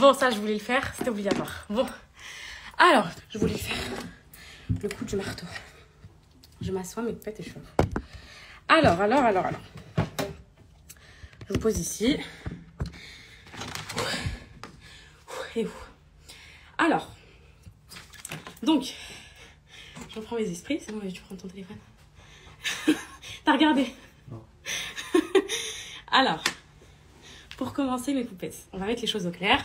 Bon, ça, je voulais le faire. C'était obligatoire. Bon. Alors, je voulais faire le coup du marteau. Je m'assois, mes pètes et je fais. Alors. Je vous pose ici. Et où? Alors. Donc. Je reprends mes esprits. C'est bon, tu prends ton téléphone. T'as regardé? Non. Alors. Pour commencer, mes poupettes, on va mettre les choses au clair.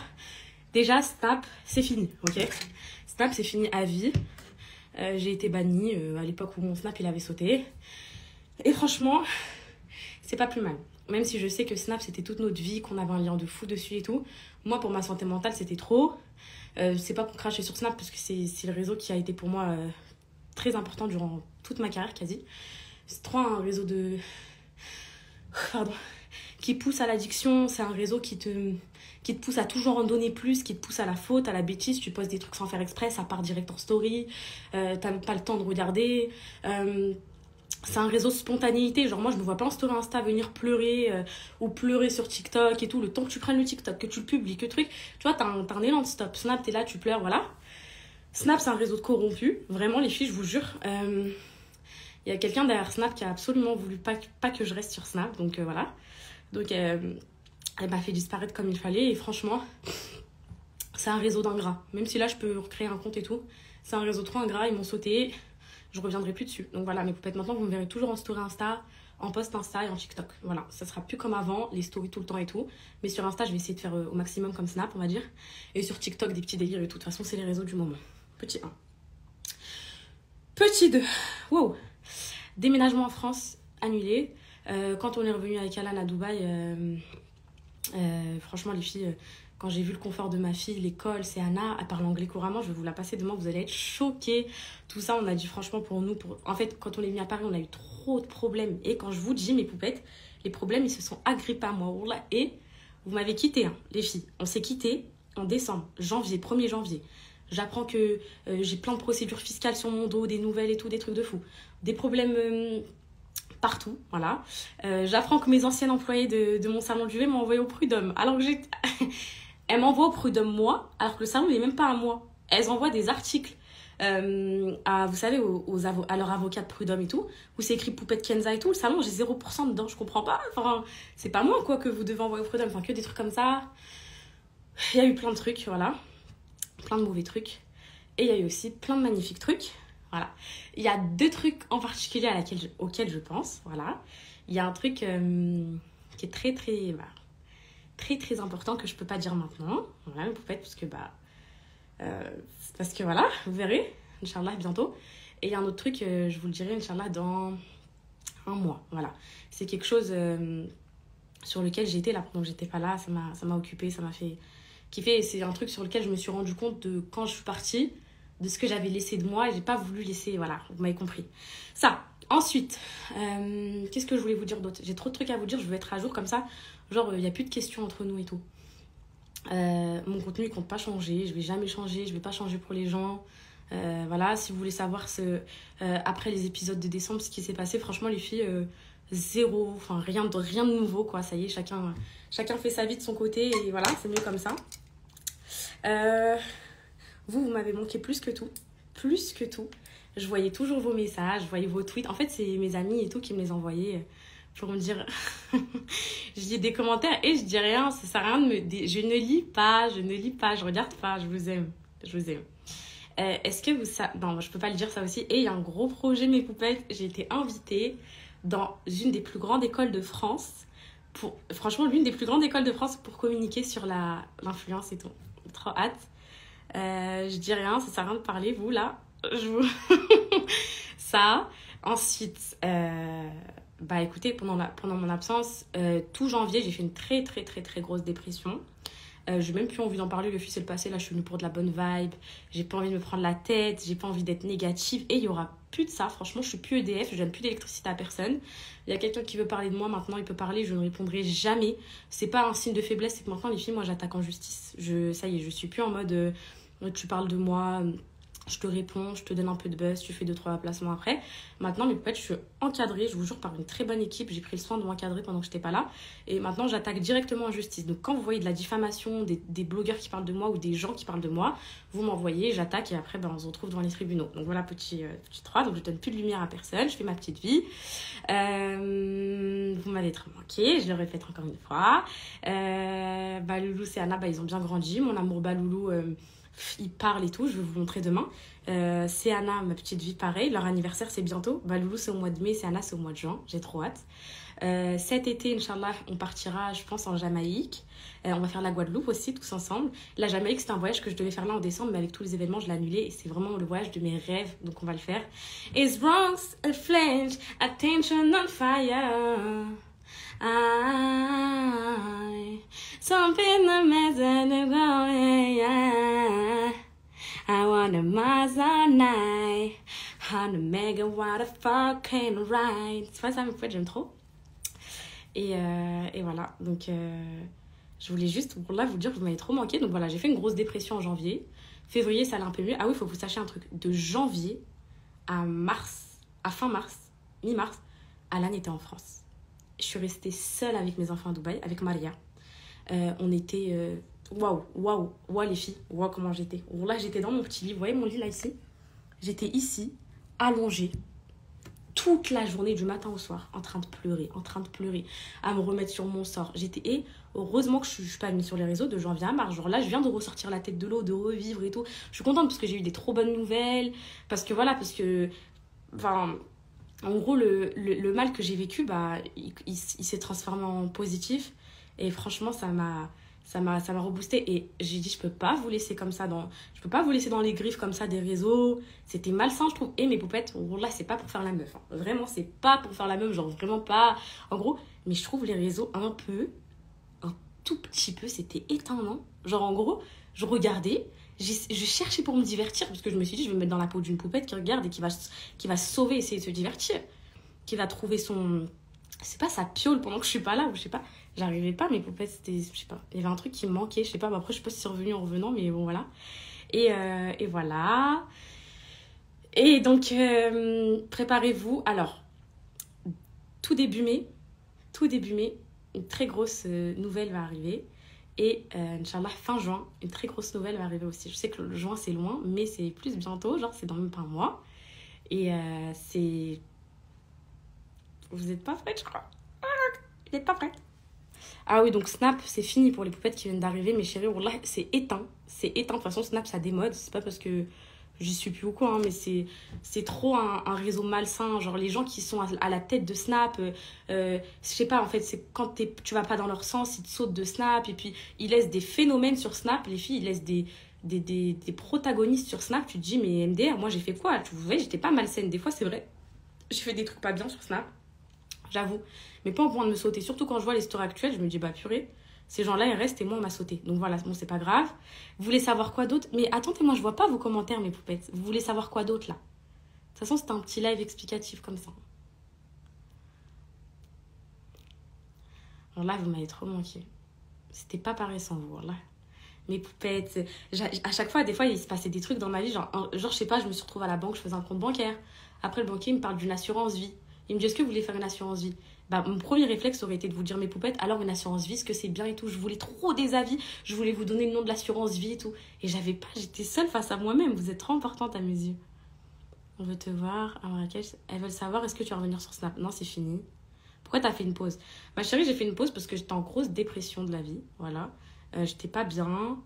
Déjà, Snap, c'est fini, ok? Snap, c'est fini à vie. J'ai été bannie à l'époque où mon Snap, il avait sauté. Et franchement, c'est pas plus mal. Même si je sais que Snap, c'était toute notre vie, qu'on avait un lien de fou dessus et tout. Moi, pour ma santé mentale, c'était trop. C'est pas pour cracher sur Snap, parce que c'est le réseau qui a été pour moi très important durant toute ma carrière, quasi. C'est trop un réseau de... Pardon. Qui pousse à l'addiction. C'est un réseau qui te pousse à toujours en donner plus, qui te pousse à la faute, à la bêtise. Tu postes des trucs sans faire exprès, ça part direct en story. T'as même pas le temps de regarder. C'est un réseau de spontanéité. Genre, moi, je me vois pas en story Insta venir pleurer ou pleurer sur TikTok et tout. Le temps que tu prennes le TikTok, que tu le publies, que truc. Tu vois, t'as un élan de stop. Snap, t'es là, tu pleures, voilà. Snap, c'est un réseau de corrompus. Vraiment, les filles, je vous jure. Il y a quelqu'un derrière Snap qui a absolument voulu pas que je reste sur Snap. Donc, voilà. Donc, elle m'a fait disparaître comme il fallait. Et franchement, c'est un réseau d'ingrats. Même si là, je peux recréer un compte et tout. C'est un réseau trop ingrat. Ils m'ont sauté. Je reviendrai plus dessus. Donc voilà, mes poupettes, maintenant, vous me verrez toujours en story Insta, en post Insta et en TikTok. Voilà, ça sera plus comme avant, les stories tout le temps et tout. Mais sur Insta, je vais essayer de faire au maximum comme Snap, on va dire. Et sur TikTok, des petits délires et tout. De toute façon, c'est les réseaux du moment. Petit 1. Petit 2. Wow. Déménagement en France, annulé. Quand on est revenu avec Alan à Dubaï, franchement, les filles, quand j'ai vu le confort de ma fille, l'école, c'est Anna, elle parle anglais couramment, je vais vous la passer demain, vous allez être choqués. Tout ça, on a dit franchement pour nous, en fait, quand on est venu à Paris, on a eu trop de problèmes. Et quand je vous dis, mes poupettes, les problèmes, ils se sont agrippés à moi. Et vous m'avez quitté, hein, les filles. On s'est quitté en décembre, 1er janvier. J'apprends que j'ai plein de procédures fiscales sur mon dos, des nouvelles et tout, des trucs de fou. Des problèmes... partout, voilà. J'apprends que mes anciennes employées de mon salon de UV m'ont envoyé au prud'homme. Alors que elles m'envoient au prud'homme moi, alors que le salon n'est même pas à moi. Elles envoient des articles vous savez, à leur avocat de prud'homme et tout, où c'est écrit Poupette Kenza et tout. Le salon, j'ai 0% dedans, je comprends pas. Enfin, c'est pas moi, quoi, que vous devez envoyer au prud'homme. Enfin, que des trucs comme ça. Il y a eu plein de trucs, voilà. Plein de mauvais trucs. Et il y a eu aussi plein de magnifiques trucs. Voilà. Il y a 2 trucs en particulier auxquels je pense. Voilà. Il y a un truc qui est très, très, très important que je peux pas dire maintenant. Voilà, mes poupettes, parce que voilà, vous verrez, Inch'Allah, bientôt. Et il y a un autre truc, je vous le dirai, Inch'Allah, dans 1 mois. Voilà. C'est quelque chose sur lequel j'étais là pendant que j'étais pas là. Ça m'a occupée, ça m'a fait kiffer. C'est un truc sur lequel je me suis rendu compte de quand je suis partie, de ce que j'avais laissé de moi et j'ai pas voulu laisser, voilà, vous m'avez compris. Ça, ensuite, qu'est-ce que je voulais vous dire d'autre? J'ai trop de trucs à vous dire, je veux être à jour comme ça, genre il n'y a plus de questions entre nous et tout. Mon contenu il compte pas changer, je vais jamais changer, je vais pas changer pour les gens. Voilà, si vous voulez savoir après les épisodes de décembre, ce qui s'est passé, franchement les filles, zéro, enfin rien de nouveau quoi, ça y est, chacun fait sa vie de son côté et voilà, c'est mieux comme ça. Vous m'avez manqué plus que tout. Plus que tout. Je voyais toujours vos messages, je voyais vos tweets. En fait, c'est mes amis et tout qui me les envoyaient pour me dire... je lis des commentaires et je dis rien. Ça sert à rien de me... Je ne lis pas, je regarde pas. Je vous aime. Est-ce que vous... Non, je peux pas le dire ça aussi. Et il y a un gros projet, mes poupettes. J'ai été invitée dans une des plus grandes écoles de France. Franchement, l'une des plus grandes écoles de France pour communiquer sur l'influence et tout. Trop hâte. Je dis rien, ça sert à rien de parler, vous là. Ça. Ensuite, écoutez, pendant mon absence, tout janvier, j'ai fait une très très très très grosse dépression. J'ai même plus envie d'en parler, le fils est le passé, là je suis venue pour de la bonne vibe. J'ai pas envie de me prendre la tête, j'ai pas envie d'être négative. Et il y aura plus de ça, franchement, je suis plus EDF, je donne plus d'électricité à personne. Il y a quelqu'un qui veut parler de moi, maintenant il peut parler, je ne répondrai jamais. C'est pas un signe de faiblesse, c'est que maintenant les filles, moi j'attaque en justice. Ça y est, je suis plus en mode tu parles de moi, Je te réponds, je te donne un peu de buzz, tu fais 2-3 placements après. Maintenant, mes poupettes, je suis encadrée, je vous jure, par une très bonne équipe. J'ai pris le soin de m'encadrer pendant que je n'étais pas là. Et maintenant, j'attaque directement en justice. Donc, quand vous voyez de la diffamation, des blogueurs qui parlent de moi ou des gens qui parlent de moi, vous m'envoyez, j'attaque et après, ben, on se retrouve devant les tribunaux. Donc, voilà, petit 3. Donc, je donne plus de lumière à personne, je fais ma petite vie. Vous m'avez trop manqué, je le répète encore une fois. Loulou, c'est Anna, ils ont bien grandi. Mon amour Baloulou, ils parlent et tout, je vais vous montrer demain. C'est Anna, ma petite vie, pareil. Leur anniversaire, c'est bientôt. Loulou, c'est au mois de mai, c'est Anna, c'est au mois de juin. J'ai trop hâte. Cet été, Inch'Allah, on partira, je pense, en Jamaïque. On va faire la Guadeloupe aussi, tous ensemble. La Jamaïque, c'est un voyage que je devais faire là en décembre, mais avec tous les événements, je l'ai annulé. Et c'est vraiment le voyage de mes rêves, donc on va le faire. It's bronze, a flange, attention on fire. Something the message is going. I want a Mars all night. On a mega what a fucking ride. C'est pas ça, mes poètes, j'aime trop. Et voilà, donc je voulais juste pour là vous dire que vous m'avez trop manqué. Donc voilà, j'ai fait une grosse dépression en janvier. Février, ça allait un peu mieux. Ah oui, il faut que vous sachiez un truc. De janvier à mars, à fin mars, mi-mars, Alan était en France. Je suis restée seule avec mes enfants à Dubaï, avec Maria. On était... waouh, les filles, waouh comment j'étais. Là, j'étais dans mon petit lit, vous voyez mon lit là ici. J'étais ici, allongée, toute la journée du matin au soir, en train de pleurer, à me remettre sur mon sort. Et heureusement que je suis pas venue sur les réseaux de janvier à mars. Genre là, je viens de ressortir la tête de l'eau, de revivre et tout. Je suis contente parce que j'ai eu des trop bonnes nouvelles, parce que, enfin... En gros, le mal que j'ai vécu, il s'est transformé en positif. Et franchement, ça m'a reboosté. Et j'ai dit, je peux pas vous laisser comme ça je peux pas vous laisser dans les griffes comme ça des réseaux. C'était malsain, je trouve. Et mes poupettes, là, c'est pas pour faire la meuf. Hein. Vraiment, c'est pas pour faire la meuf. Genre, vraiment pas. En gros, mais je trouve les réseaux un tout petit peu, c'était étonnant. Genre, en gros, je regardais. Je cherchais pour me divertir parce que je me suis dit je vais me mettre dans la peau d'une poupette qui regarde et qui va se sauver, essayer de se divertir, qui va trouver c'est pas sa piole pendant que je suis pas là, ou je sais pas, j'arrivais pas, mes poupettes c'était, je sais pas, il y avait un truc qui me manquait, je sais pas, après je sais pas si c'est revenu en revenant, mais bon voilà. Et voilà. Et donc préparez-vous. Alors tout début mai, une très grosse nouvelle va arriver. Et Inch'Allah, fin juin, une très grosse nouvelle va arriver aussi. Je sais que le juin, c'est loin, mais c'est plus bientôt. Genre, c'est dans même pas un mois. Et c'est... Vous n'êtes pas prêtes, je crois. Vous n'êtes pas prêtes. Ah oui, donc Snap, c'est fini pour les poupettes qui viennent d'arriver. Mais chérie, wallah, c'est éteint. C'est éteint. De toute façon, Snap, ça démode. C'est pas parce que j'y suis plus ou quoi, hein, mais c'est trop un réseau malsain. Genre, les gens qui sont à la tête de Snap, je sais pas, en fait, c'est quand tu vas pas dans leur sens, ils te sautent de Snap, et puis ils laissent des phénomènes sur Snap. Les filles, ils laissent des protagonistes sur Snap. Tu te dis, mais MDR, moi, j'ai fait quoi? Tu vois, j'étais pas malsaine. Des fois, c'est vrai. J'ai fait des trucs pas bien sur Snap, j'avoue. Mais pas au point de me sauter. Surtout quand je vois les stories actuelles, je me dis, purée. Ces gens-là, ils restent et moi, on m'a sauté. Donc voilà, bon, c'est pas grave. Vous voulez savoir quoi d'autre? Mais attendez, moi, je vois pas vos commentaires, mes poupettes. Vous voulez savoir quoi d'autre, là? De toute façon, c'était un petit live explicatif comme ça. Alors là, vous m'avez trop manqué. C'était pas pareil sans vous, là. Mes poupettes. À chaque fois, des fois, il se passait des trucs dans ma vie. Genre, je sais pas, je me suis retrouvée à la banque, je faisais un compte bancaire. Après, le banquier, il me parle d'une assurance vie. Il me dit, est-ce que vous voulez faire une assurance vie? Mon premier réflexe aurait été de vous dire, mes poupettes, alors une assurance vie, est-ce que c'est bien et tout? Je voulais trop des avis, je voulais vous donner le nom de l'assurance vie et tout. Et j'avais pas, j'étais seule face à moi-même. Vous êtes trop importante à mes yeux. On veut te voir à Marrakech. Elles veulent savoir, est-ce que tu vas revenir sur Snap? Non, c'est fini. Pourquoi t'as fait une pause? Ma chérie, j'ai fait une pause parce que j'étais en grosse dépression de la vie. Voilà. J'étais pas bien.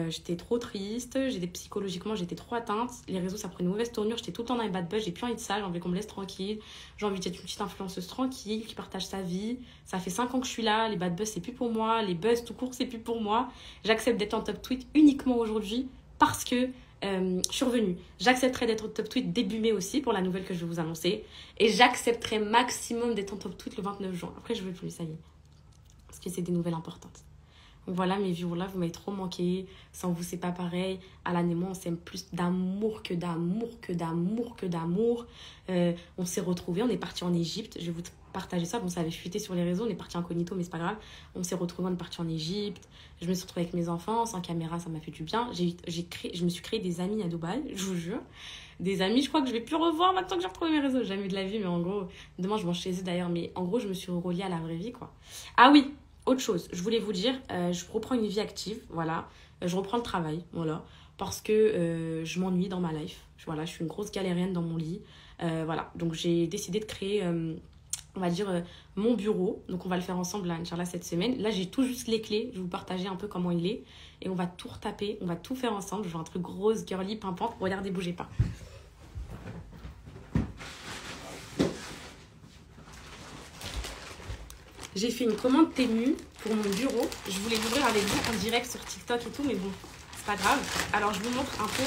J'étais trop triste, psychologiquement j'étais trop atteinte, les réseaux ça prenait une mauvaise tournure, j'étais tout le temps dans les bad buzz, j'ai plus envie de ça, j'ai envie qu'on me laisse tranquille, j'ai envie d'être une petite influenceuse tranquille qui partage sa vie. Ça fait 5 ans que je suis là, les bad buzz c'est plus pour moi, les buzz tout court c'est plus pour moi. J'accepte d'être en top tweet uniquement aujourd'hui parce que je suis revenue. J'accepterai d'être en top tweet début mai aussi pour la nouvelle que je vais vous annoncer, et j'accepterai maximum d'être en top tweet le 29 juin. Après je veux plus, ça y est, parce que c'est des nouvelles importantes. Donc voilà, mes viewers là, vous m'avez trop manqué. Sans vous, c'est pas pareil. Alan et moi, on s'aime plus d'amour que d'amour. On s'est retrouvés, on est partis en Égypte. Je vais vous partagé ça. Bon, ça avait fuité sur les réseaux, on est parti incognito, mais c'est pas grave. On s'est retrouvés, on est parti en Égypte. Je me suis retrouvée avec mes enfants, sans caméra, ça m'a fait du bien. Je me suis créé des amis à Dubaï, je vous jure. Des amis, je crois que je vais plus revoir maintenant que j'ai retrouvé mes réseaux. Jamais de la vie, mais en gros, demain je mange chez eux d'ailleurs, mais en gros, je me suis reliée à la vraie vie, quoi. Ah oui, autre chose, je voulais vous dire, je reprends une vie active, voilà. Je reprends le travail, voilà. Parce que je m'ennuie dans ma life. Voilà, je suis une grosse galérienne dans mon lit. Voilà, donc j'ai décidé de créer, on va dire, mon bureau. Donc on va le faire ensemble, là, Inch'Allah, cette semaine. Là, j'ai tout juste les clés. Je vais vous partager un peu comment il est. Et on va tout retaper, on va tout faire ensemble. Je veux un truc rose, girly, pimpante. Regardez, bougez pas. J'ai fait une commande Temu pour mon bureau. Je voulais l'ouvrir avec vous en direct sur TikTok et tout, mais bon, c'est pas grave. Alors, je vous montre un peu...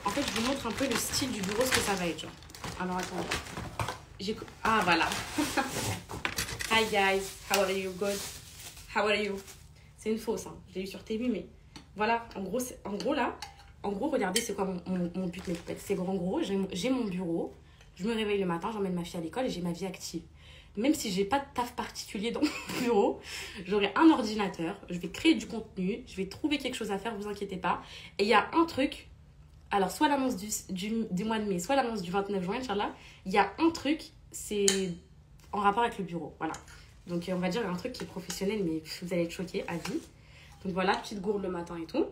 En fait, je vous montre un peu le style du bureau, ce que ça va être, genre. Alors, attendez. Ah, voilà. Hi, guys. How are you? Good. How are you? C'est une fausse, hein. Je l'ai eu sur Temu, mais... Voilà, en gros, là... En gros, regardez, c'est quoi mon but, mes poupettes. C'est en gros, j'ai mon bureau. Je me réveille le matin, j'emmène ma fille à l'école et j'ai ma vie active. Même si j'ai pas de taf particulier dans mon bureau, j'aurai un ordinateur, je vais créer du contenu, je vais trouver quelque chose à faire, vous inquiétez pas. Et il y a un truc, alors soit l'annonce du mois de mai, soit l'annonce du 29 juin, Inch'Allah, il y a un truc, c'est en rapport avec le bureau, voilà. Donc on va dire un truc qui est professionnel, mais vous allez être choqués à vie. Donc voilà, petite gourde le matin et tout.